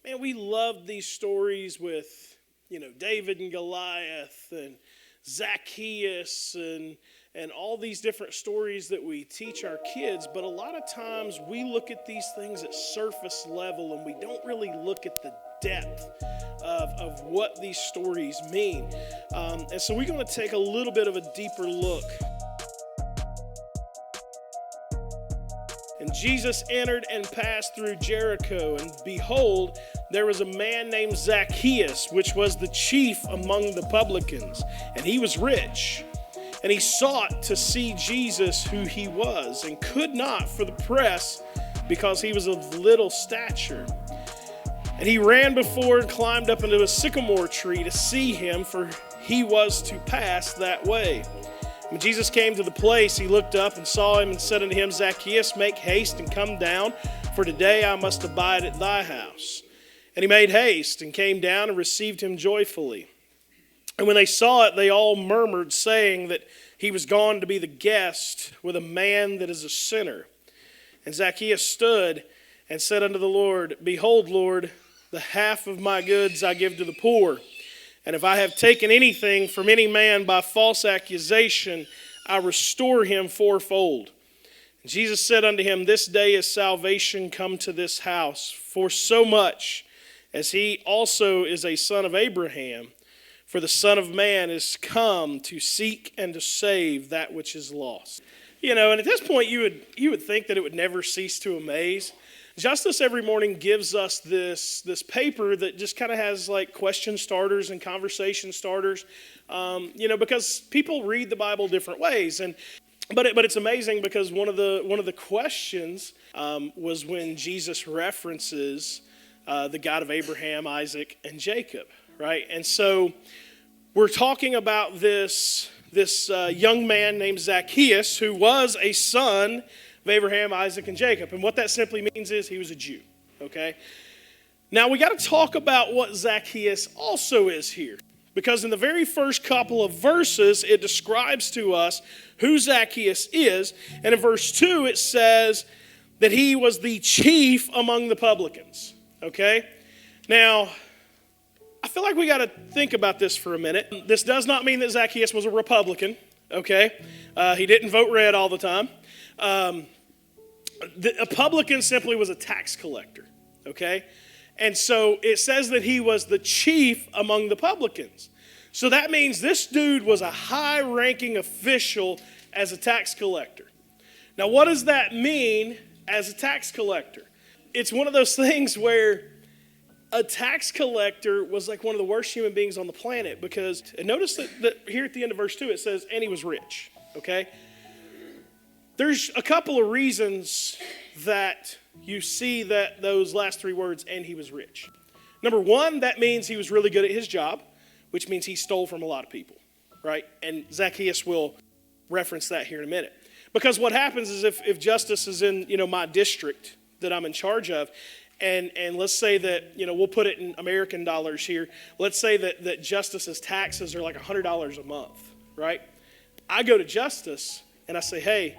Man, we love these stories with, David and Goliath and Zacchaeus and all these different stories that we teach our kids. But a lot of times we look at these things at surface level and we don't really look at the depth of what these stories mean. And so we're going to take a little bit of a deeper look. And Jesus entered and passed through Jericho, and behold, there was a man named Zacchaeus, which was the chief among the publicans, and he was rich. And he sought to see Jesus, who he was, and could not for the press, because he was of little stature. And he ran before and climbed up into a sycamore tree to see him, for he was to pass that way. When Jesus came to the place, he looked up and saw him and said unto him, Zacchaeus, make haste and come down, for today I must abide at thy house. And he made haste and came down and received him joyfully. And when they saw it, they all murmured, saying that he was gone to be the guest with a man that is a sinner. And Zacchaeus stood and said unto the Lord, Behold, Lord, the half of my goods I give to the poor. And if I have taken anything from any man by false accusation, I restore him fourfold. And Jesus said unto him, This day is salvation come to this house, for so much as he also is a son of Abraham. For the Son of Man is come to seek and to save that which is lost. And at this point, you would think that it would never cease to amaze. Justice every morning gives us this paper that just kind of has like question starters and conversation starters, because people read the Bible different ways. But it's amazing because one of the questions was when Jesus references the God of Abraham, Isaac, and Jacob, right? And so we're talking about this young man named Zacchaeus who was a son of Abraham, Isaac, and Jacob. And what that simply means is he was a Jew, okay? Now, we got to talk about what Zacchaeus also is here. Because in the very first couple of verses, it describes to us who Zacchaeus is. And in verse 2, it says that he was the chief among the publicans, okay? Now, I feel like we got to think about this for a minute. This does not mean that Zacchaeus was a Republican, okay? He didn't vote red all the time. A publican simply was a tax collector, okay? And so it says that he was the chief among the publicans. So that means this dude was a high-ranking official as a tax collector. Now, what does that mean as a tax collector? It's one of those things where a tax collector was like one of the worst human beings on the planet because, and notice that here at the end of verse 2 it says, and he was rich, okay? There's a couple of reasons that you see that those last three words, and he was rich. Number one, that means he was really good at his job, which means he stole from a lot of people, right? And Zacchaeus will reference that here in a minute. Because what happens is if justice is in, my district that I'm in charge of, and let's say that, we'll put it in American dollars here. Let's say that justice's taxes are like $100 a month, right? I go to justice and I say, hey,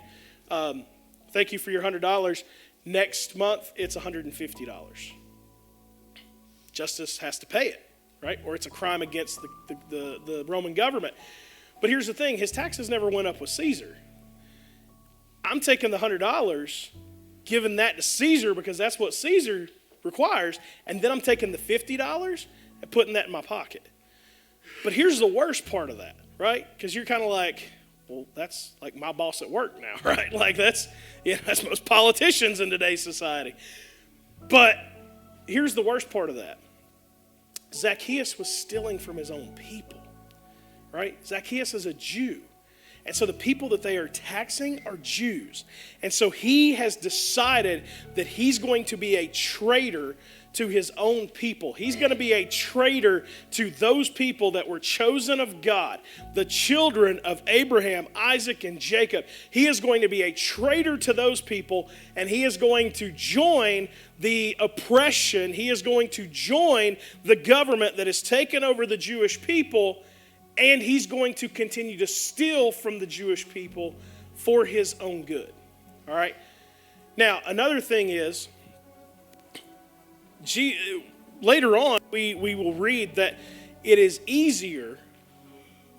thank you for your $100. Next month, it's $150. Justice has to pay it, right? Or it's a crime against the Roman government. But here's the thing. His taxes never went up with Caesar. I'm taking the $100, giving that to Caesar because that's what Caesar requires, and then I'm taking the $50 and putting that in my pocket. But here's the worst part of that, right? Because you're kind of like, well, that's like my boss at work now, right? Like that's most politicians in today's society. But here's the worst part of that. Zacchaeus was stealing from his own people, right? Zacchaeus is a Jew. And so the people that they are taxing are Jews. And so he has decided that he's going to be a traitor to his own people. He's going to be a traitor to those people that were chosen of God, the children of Abraham, Isaac, and Jacob. He is going to be a traitor to those people, and he is going to join the oppression. He is going to join the government that has taken over the Jewish people, and he's going to continue to steal from the Jewish people for his own good. All right? Now, another thing is, later on, we will read that it is easier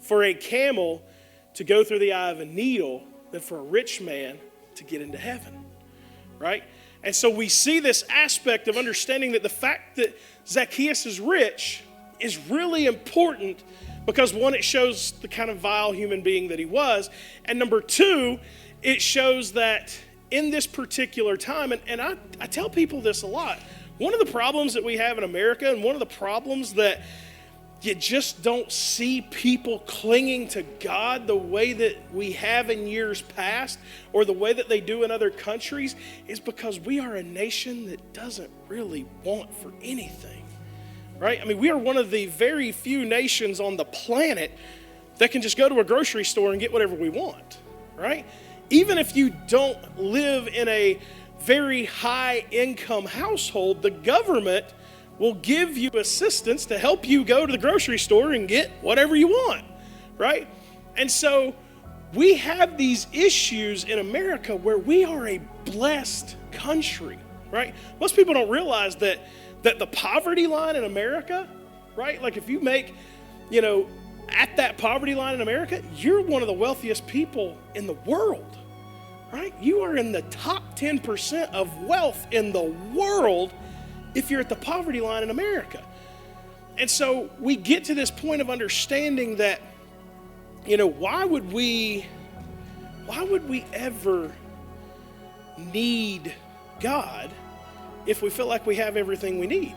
for a camel to go through the eye of a needle than for a rich man to get into heaven, right? And so we see this aspect of understanding that the fact that Zacchaeus is rich is really important because, one, it shows the kind of vile human being that he was, and number two, it shows that in this particular time, and I tell people this a lot, one of the problems that we have in America, and one of the problems that you just don't see people clinging to God the way that we have in years past or the way that they do in other countries is because we are a nation that doesn't really want for anything, right? I mean, we are one of the very few nations on the planet that can just go to a grocery store and get whatever we want, right? Even if you don't live in a very high income household, the government will give you assistance to help you go to the grocery store and get whatever you want, right? And so we have these issues in America where we are a blessed country, right? Most people don't realize that the poverty line in America, right? Like if you make, at that poverty line in America, you're one of the wealthiest people in the world, right? You are in the top 10% of wealth in the world if you're at the poverty line in America. And so we get to this point of understanding that, why would we ever need God if we feel like we have everything we need,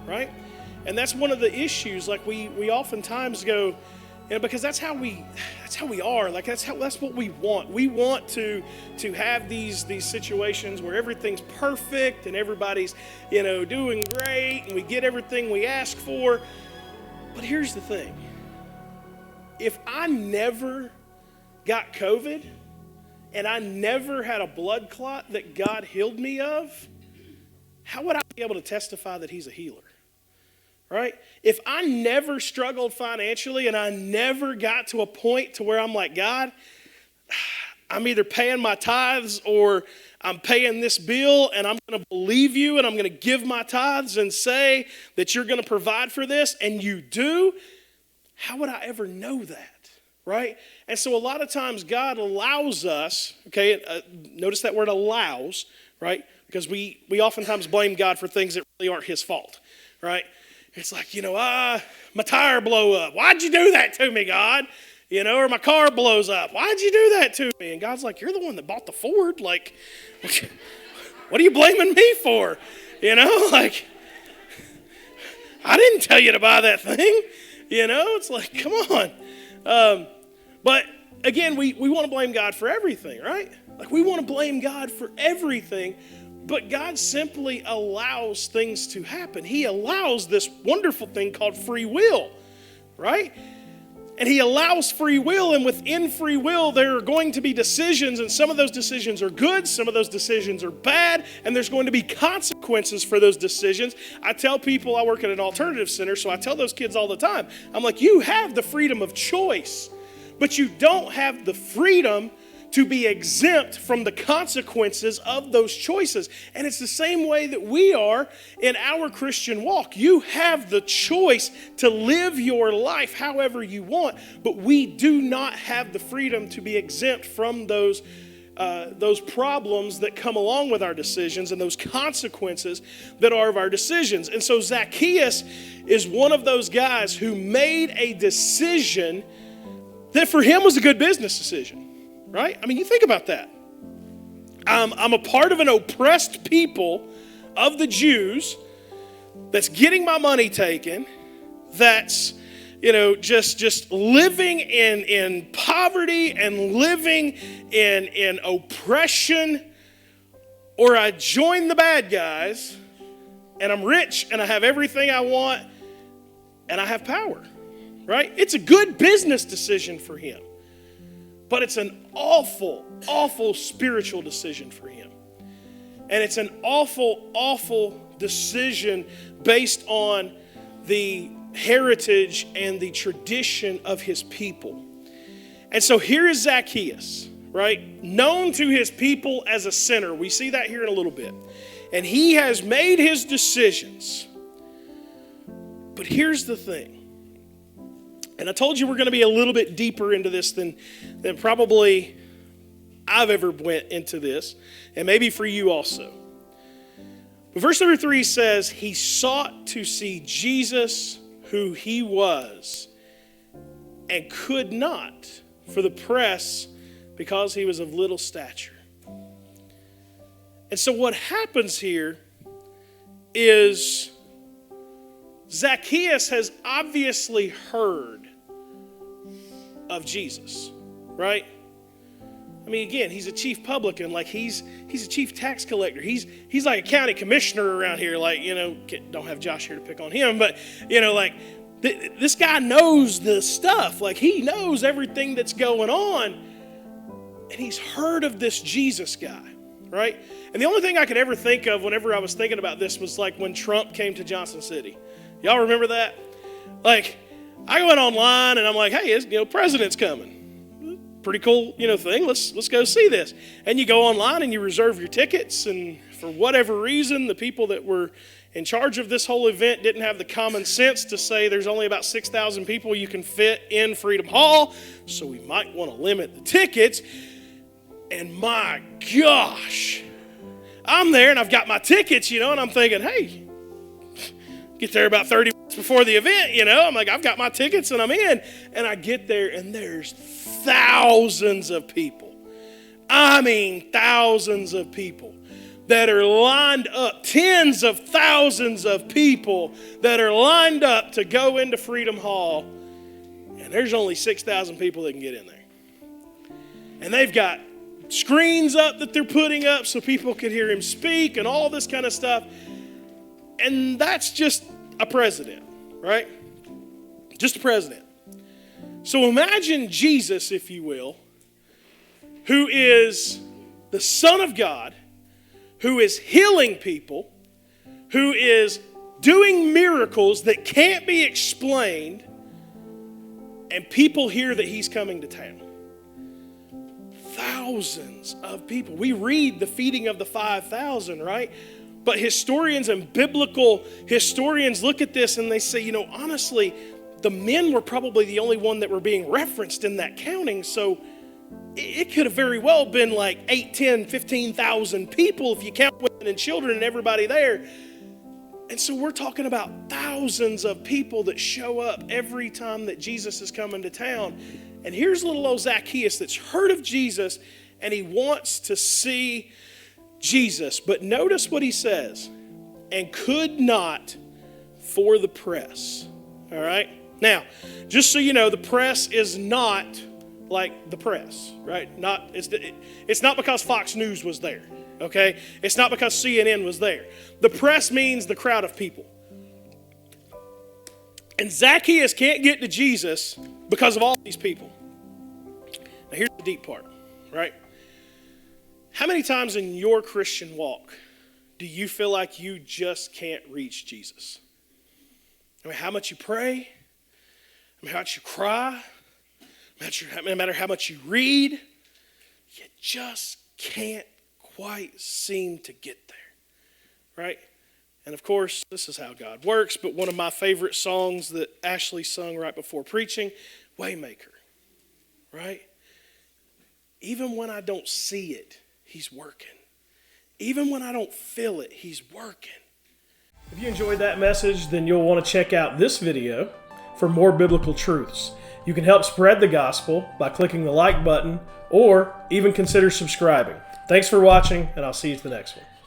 right? And that's one of the issues. Like we oftentimes go, because that's how we are. Like that's what we want. We want to have these situations where everything's perfect and everybody's, doing great and we get everything we ask for. But here's the thing. If I never got COVID and I never had a blood clot that God healed me of, how would I be able to testify that he's a healer? Right? If I never struggled financially and I never got to a point to where I'm like, God, I'm either paying my tithes or I'm paying this bill and I'm going to believe you and I'm going to give my tithes and say that you're going to provide for this, and you do, how would I ever know that? Right? And so a lot of times God allows us, okay, notice that word allows, right? Because we oftentimes blame God for things that really aren't his fault, right? It's like, my tire blow up. Why'd you do that to me, God? Or my car blows up. Why'd you do that to me? And God's like, you're the one that bought the Ford. Like, what are you blaming me for? Like, I didn't tell you to buy that thing. It's like, come on. But again, we want to blame God for everything, right? Like we want to blame God for everything. But God simply allows things to happen. He allows this wonderful thing called free will, right? And he allows free will, and within free will, there are going to be decisions, and some of those decisions are good, some of those decisions are bad, and there's going to be consequences for those decisions. I tell people, I work at an alternative center, so I tell those kids all the time, I'm like, you have the freedom of choice, but you don't have the freedom to be exempt from the consequences of those choices. And it's the same way that we are in our Christian walk. You have the choice to live your life however you want, but we do not have the freedom to be exempt from those problems that come along with our decisions and those consequences that are of our decisions. And so Zacchaeus is one of those guys who made a decision that for him was a good business decision. Right? I mean, you think about that. I'm a part of an oppressed people of the Jews that's getting my money taken, that's, just living in poverty and living in oppression, or I join the bad guys and I'm rich and I have everything I want and I have power, right? It's a good business decision for him. But it's an awful, awful spiritual decision for him. And it's an awful, awful decision based on the heritage and the tradition of his people. And so here is Zacchaeus, right? Known to his people as a sinner. We see that here in a little bit. And he has made his decisions But here's the thing. And I told you we're going to be a little bit deeper into this than probably I've ever went into this. And maybe for you also. But verse number 3 says, he sought to see Jesus who he was and could not for the press because he was of little stature. And so what happens here is Zacchaeus has obviously heard of Jesus, right? I mean, again, he's a chief publican, like he's a chief tax collector. He's like a county commissioner around here, like, don't have Josh here to pick on him, but, this guy knows the stuff. Like, he knows everything that's going on, and he's heard of this Jesus guy, right? And the only thing I could ever think of whenever I was thinking about this was like when Trump came to Johnson City. Y'all remember that? Like, I went online and I'm like, hey, president's coming. Pretty cool, thing. Let's go see this. And you go online and you reserve your tickets. And for whatever reason, the people that were in charge of this whole event didn't have the common sense to say there's only about 6,000 people you can fit in Freedom Hall. So we might want to limit the tickets. And my gosh, I'm there and I've got my tickets, and I'm thinking, hey, get there about 30 minutes before the event, I'm like, I've got my tickets and I'm in. And I get there and there's thousands of people. I mean, thousands of people that are lined up, tens of thousands of people that are lined up to go into Freedom Hall. And there's only 6,000 people that can get in there. And they've got screens up that they're putting up so people can hear him speak and all this kind of stuff. And that's just a president, right? Just a president. So imagine Jesus, if you will, who is the Son of God, who is healing people, who is doing miracles that can't be explained, and people hear that he's coming to town. Thousands of people. We read the feeding of the 5,000, right? But historians and biblical historians look at this and they say, honestly, the men were probably the only one that were being referenced in that counting. So it could have very well been like 8, 10, 15,000 people if you count women and children and everybody there. And so we're talking about thousands of people that show up every time that Jesus is coming to town. And here's little old Zacchaeus that's heard of Jesus and he wants to see Jesus. But notice what he says, and could not for the press. All right? Now, just so you know, the press is not like the press, right? It's not because Fox News was there, okay? It's not because CNN was there. The press means the crowd of people. And Zacchaeus can't get to Jesus because of all these people. Now, here's the deep part, right? How many times in your Christian walk do you feel like you just can't reach Jesus? I mean, how much you pray, how much you cry, no matter how much you read, you just can't quite seem to get there, right? And of course, this is how God works, but one of my favorite songs that Ashley sung right before preaching, Waymaker, right? Even when I don't see it, he's working. Even when I don't feel it, he's working. If you enjoyed that message, then you'll want to check out this video for more biblical truths. You can help spread the gospel by clicking the like button or even consider subscribing. Thanks for watching, and I'll see you at the next one.